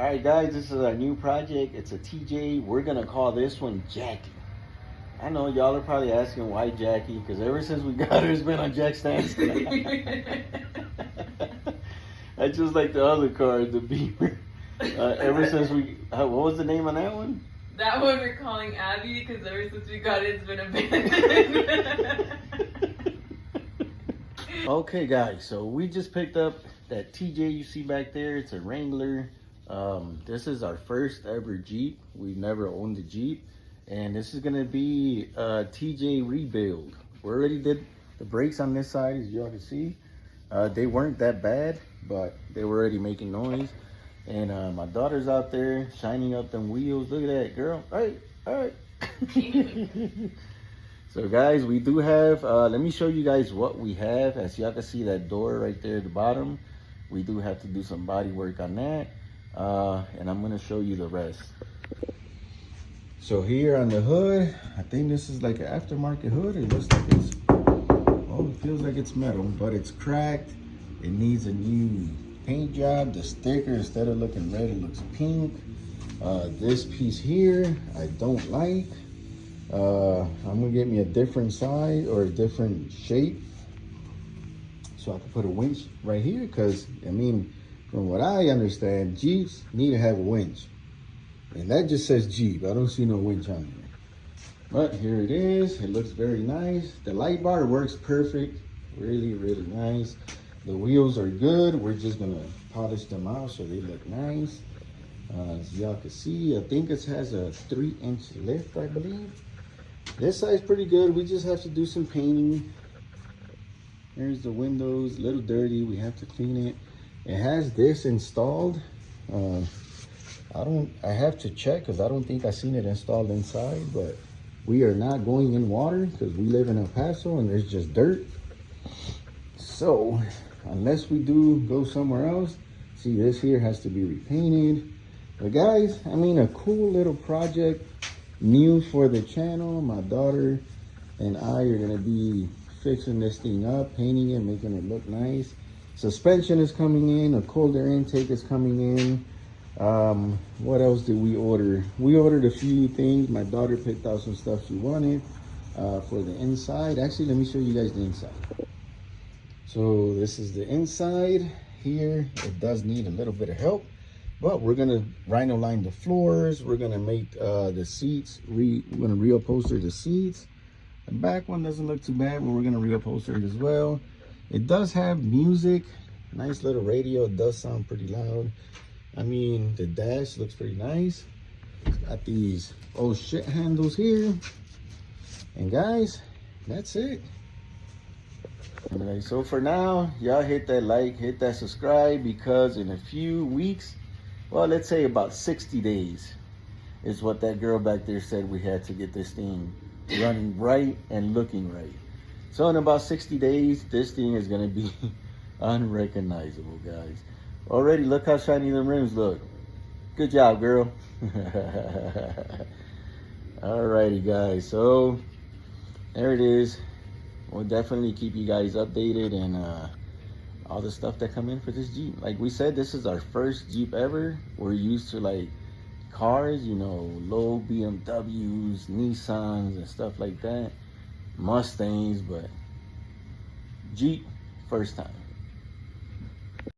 All right, guys, this is our new project. It's a TJ. We're gonna call this one Jackie. I know y'all are probably asking why Jackie, because ever since we got her, it's been on Jack Stance. I just like the other car, the Beamer. Ever since what was the name on that one? That one we're calling Abby because ever since we got it, it's been abandoned. Okay, guys, so we just picked up that TJ you see back there. It's a Wrangler. This is our first ever Jeep. We've never owned a Jeep. And this is gonna be a TJ rebuild. We already did the brakes on this side, as y'all can see. They weren't that bad, but they were already making noise. And my daughter's out there shining up them wheels. Look at that, girl. All right. So guys, we do have, let me show you guys what we have. As y'all can see that door right there at the bottom. We do have to do some body work on that. And I'm gonna show you the rest. So here on the hood, I think this is like an aftermarket hood. It looks like it's, oh, it feels like it's metal, but it's cracked. It needs a new paint job. The sticker, instead of looking red, it looks pink. This piece here, I don't like. I'm gonna get me a different size or a different shape so I can put a winch right here, because I mean, from what I understand, Jeeps need to have a winch, and that just says Jeep. I don't see no winch on here, but here it is. It looks very nice. The light bar works perfect. Really nice. The wheels are good. We're just gonna polish them out so they look nice. As y'all can see, I think it has a 3-inch lift, I believe. This side's pretty good. We just have to do some painting. There's the windows, a little dirty. We have to clean it. It has this installed. I have to check because I don't think I've seen it installed inside, but we are not going in water because we live in El Paso and there's just dirt. So unless we do go somewhere else, see, this here has to be repainted. But guys, I mean, a cool little project, new for the channel. My daughter and I are gonna be fixing this thing up, painting it, making it look nice. Suspension is coming in, a cold air intake is coming in. What else did we order? We ordered a few things. My daughter picked out some stuff she wanted for the inside. Actually, let me show you guys the inside. So this is the inside here. It does need a little bit of help, but we're gonna rhino line the floors. We're gonna make the seats, we're gonna reupholster the seats. The back one doesn't look too bad, but we're gonna reupholster it as well. It does have music, nice little radio. It does sound pretty loud. I mean, the dash looks pretty nice. It's got these oh shit handles here. And guys, that's it. Alright, so for now, y'all hit that like, hit that subscribe, because in a few weeks, well, let's say about 60 days is what that girl back there said we had to get this thing running right and looking right. So in about 60 days, this thing is gonna be unrecognizable, guys. Already, look how shiny the rims look. Good job, girl. Alrighty, guys, so there it is. We'll definitely keep you guys updated and all the stuff that come in for this Jeep. Like we said, this is our first Jeep ever. We're used to like cars, you know, low BMWs, Nissans and stuff like that, Mustangs, but Jeep, first time.